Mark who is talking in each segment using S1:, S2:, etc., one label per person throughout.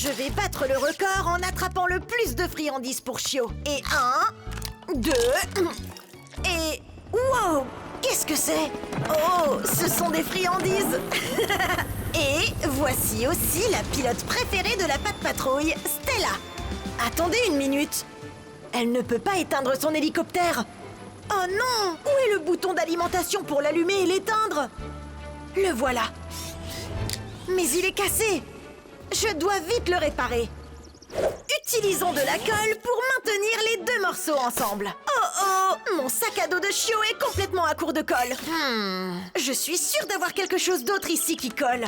S1: Je vais battre le record en attrapant le plus de friandises pour Chio. Et 1, 2... Et... Wow! Qu'est-ce que c'est? Oh, ce sont des friandises. Et voici aussi la pilote préférée de la Pat' Patrouille, Stella. Attendez une minute. Elle ne peut pas éteindre son hélicoptère. Oh non! Où est le bouton d'alimentation pour l'allumer et l'éteindre? Le voilà. Mais il est cassé. Je dois vite le réparer. Utilisons de la colle pour maintenir les deux morceaux ensemble. Oh oh! Mon sac à dos de Chio est complètement à court de colle. Je suis sûre d'avoir quelque chose d'autre ici qui colle.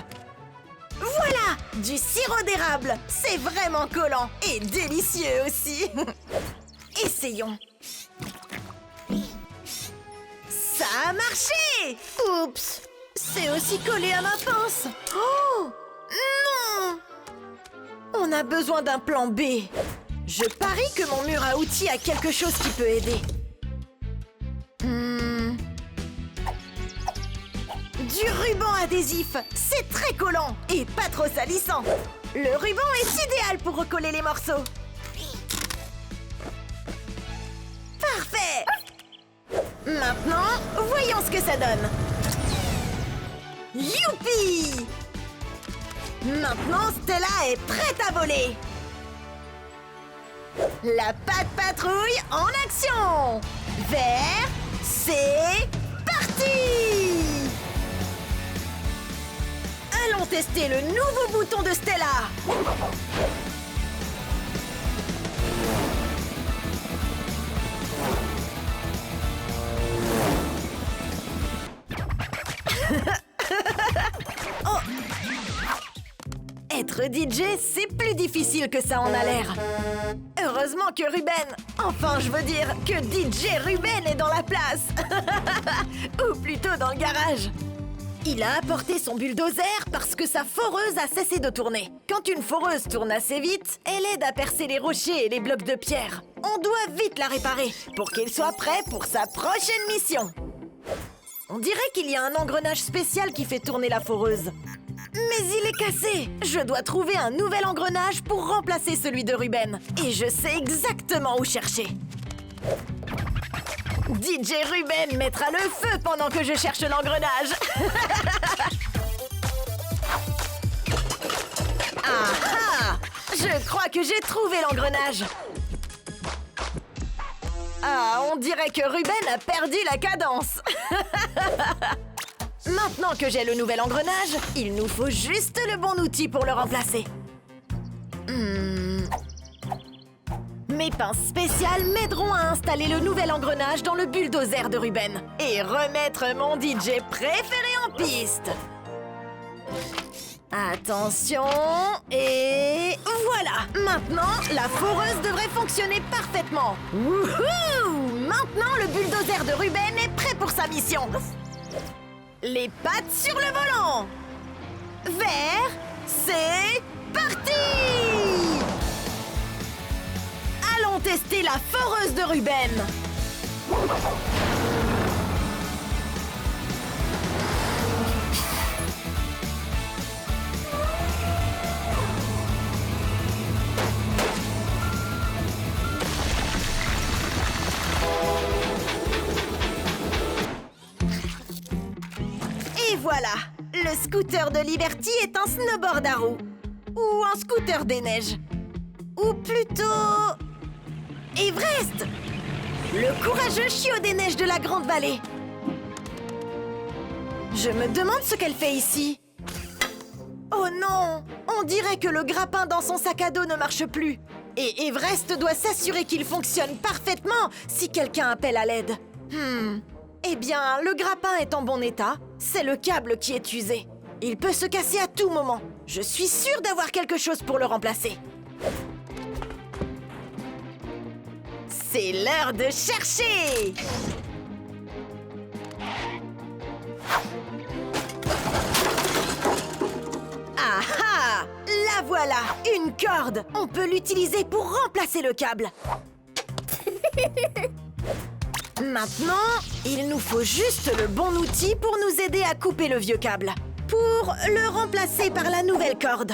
S1: Voilà! Du sirop d'érable. C'est vraiment collant et délicieux aussi. Essayons. Ça a marché! Oups! C'est aussi collé à ma pince. Oh! Non! On a besoin d'un plan B. Je parie que mon mur à outils a quelque chose qui peut aider. Du ruban adhésif. C'est très collant et pas trop salissant. Le ruban est idéal pour recoller les morceaux. Parfait! Maintenant, voyons ce que ça donne. Youpi! Maintenant, Stella est prête à voler. La Pat' Patrouille en action! Vert, c'est parti! Allons tester le nouveau bouton de Stella. Oh! Être DJ, c'est plus difficile que ça en a l'air. Heureusement que Ruben, enfin je veux dire que DJ Ruben est dans la place. Ou plutôt dans le garage. Il a apporté son bulldozer parce que sa foreuse a cessé de tourner. Quand une foreuse tourne assez vite, elle aide à percer les rochers et les blocs de pierre. On doit vite la réparer pour qu'il soit prêt pour sa prochaine mission. On dirait qu'il y a un engrenage spécial qui fait tourner la foreuse. Mais il est cassé. Je dois trouver un nouvel engrenage pour remplacer celui de Ruben. Et je sais exactement où chercher. DJ Ruben mettra le feu pendant que je cherche l'engrenage. Ah ah! Je crois que j'ai trouvé l'engrenage. Ah, on dirait que Ruben a perdu la cadence. Maintenant que j'ai le nouvel engrenage, il nous faut juste le bon outil pour le remplacer. Mes pinces spéciales m'aideront à installer le nouvel engrenage dans le bulldozer de Ruben et remettre mon DJ préféré en piste. Attention, et voilà! Maintenant, la foreuse devrait fonctionner parfaitement. Wouhou! Maintenant, le bulldozer de Ruben est prêt pour sa mission. Les pattes sur le volant. Vert, c'est parti! Allons tester la foreuse de Ruben. Et voilà, le scooter de Liberty est un snowboard à roues. Ou un scooter des neiges. Ou plutôt... Everest! Le courageux chiot des neiges de la Grande Vallée. Je me demande ce qu'elle fait ici. Oh non! On dirait que le grappin dans son sac à dos ne marche plus. Et Everest doit s'assurer qu'il fonctionne parfaitement si quelqu'un appelle à l'aide. Eh bien, le grappin est en bon état. C'est le câble qui est usé. Il peut se casser à tout moment. Je suis sûre d'avoir quelque chose pour le remplacer. C'est l'heure de chercher! Ah ah! La voilà! Une corde! On peut l'utiliser pour remplacer le câble. Maintenant, il nous faut juste le bon outil pour nous aider à couper le vieux câble. Pour le remplacer par la nouvelle corde.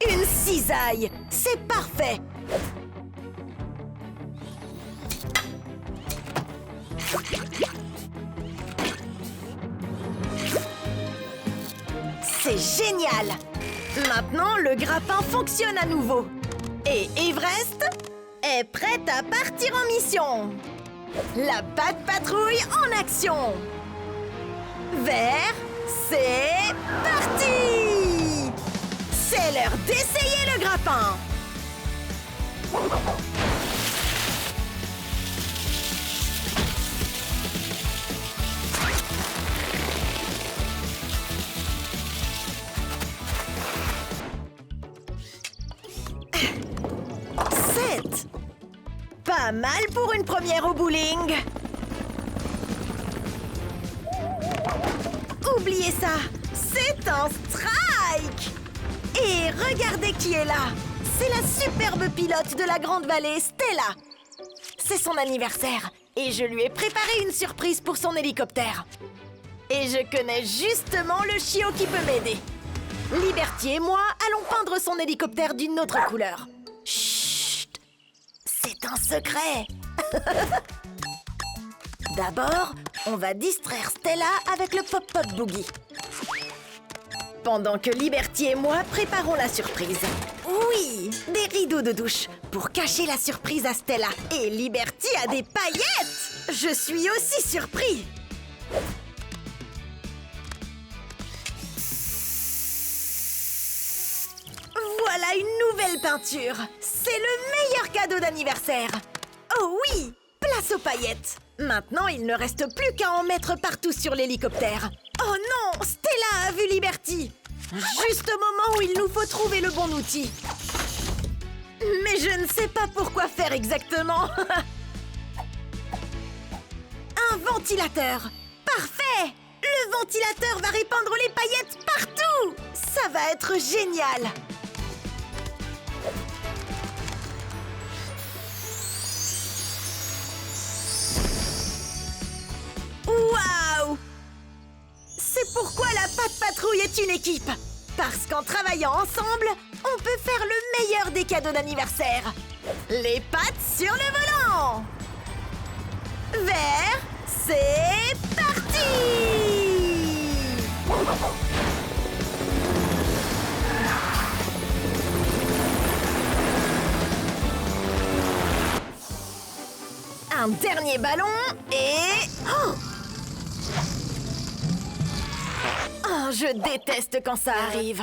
S1: Une cisaille! C'est parfait! C'est génial! Maintenant, le grappin fonctionne à nouveau. Et Everest est prête à partir en mission. La patte patrouille en action. Vert, c'est parti! C'est l'heure d'essayer le grappin. Pas mal pour une première au bowling. Oubliez ça, c'est un strike! Et regardez qui est là. C'est la superbe pilote de la Grande Vallée, Stella. C'est son anniversaire et je lui ai préparé une surprise pour son hélicoptère. Et je connais justement le chiot qui peut m'aider. Liberty et moi allons peindre son hélicoptère d'une autre couleur. C'est un secret. D'abord, on va distraire Stella avec le Pop-Pop Boogie. Pendant que Liberty et moi préparons la surprise. Oui, des rideaux de douche pour cacher la surprise à Stella. Et Liberty a des paillettes. Je suis aussi surpris. Voilà une nouvelle peinture. C'est le meilleur cadeau d'anniversaire. Oh oui, place aux paillettes. Maintenant, il ne reste plus qu'à en mettre partout sur l'hélicoptère. Oh non, Stella a vu Liberty. Juste au moment où il nous faut trouver le bon outil. Mais je ne sais pas pourquoi faire exactement. Un ventilateur. Parfait. Le ventilateur va répandre les paillettes partout. Ça va être génial. Waouh! C'est pourquoi la patte patrouille est une équipe. Parce qu'en travaillant ensemble, on peut faire le meilleur des cadeaux d'anniversaire. Les pattes sur le volant. Vert, c'est parti! Un dernier ballon et... Oh, je déteste quand ça arrive.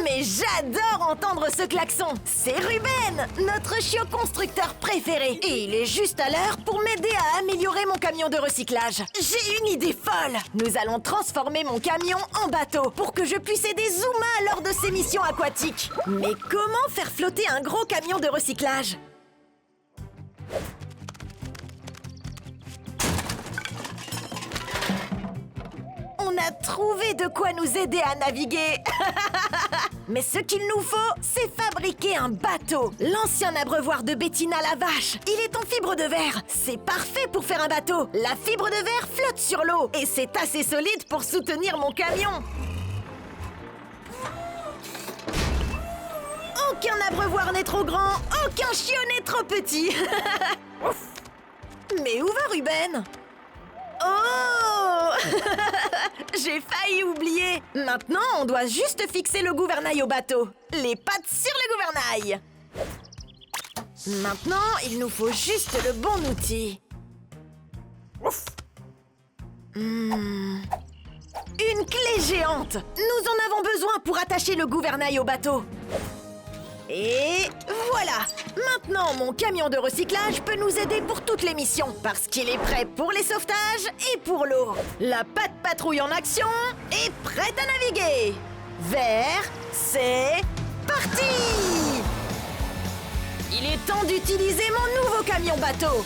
S1: Mais j'adore entendre ce klaxon. C'est Ruben, notre chiot constructeur préféré. Et il est juste à l'heure pour m'aider à améliorer mon camion de recyclage. J'ai une idée folle. Nous allons transformer mon camion en bateau pour que je puisse aider Zuma lors de ses missions aquatiques. Mais comment faire flotter un gros camion de recyclage ? On a trouvé de quoi nous aider à naviguer. Mais ce qu'il nous faut, c'est fabriquer un bateau. L'ancien abreuvoir de Bettina la vache, il est en fibre de verre. C'est parfait pour faire un bateau. La fibre de verre flotte sur l'eau et c'est assez solide pour soutenir mon camion. Aucun abreuvoir n'est trop grand, aucun chiot n'est trop petit. Mais où va Ruben ? Oh! J'ai failli oublier. Maintenant, on doit juste fixer le gouvernail au bateau. Les pattes sur le gouvernail. Maintenant, il nous faut juste le bon outil. Une clé géante. Nous en avons besoin pour attacher le gouvernail au bateau. Et voilà! Maintenant, mon camion de recyclage peut nous aider pour toutes les missions, parce qu'il est prêt pour les sauvetages et pour l'eau. La patte patrouille en action est prête à naviguer. Vert, c'est parti! Il est temps d'utiliser mon nouveau camion bateau.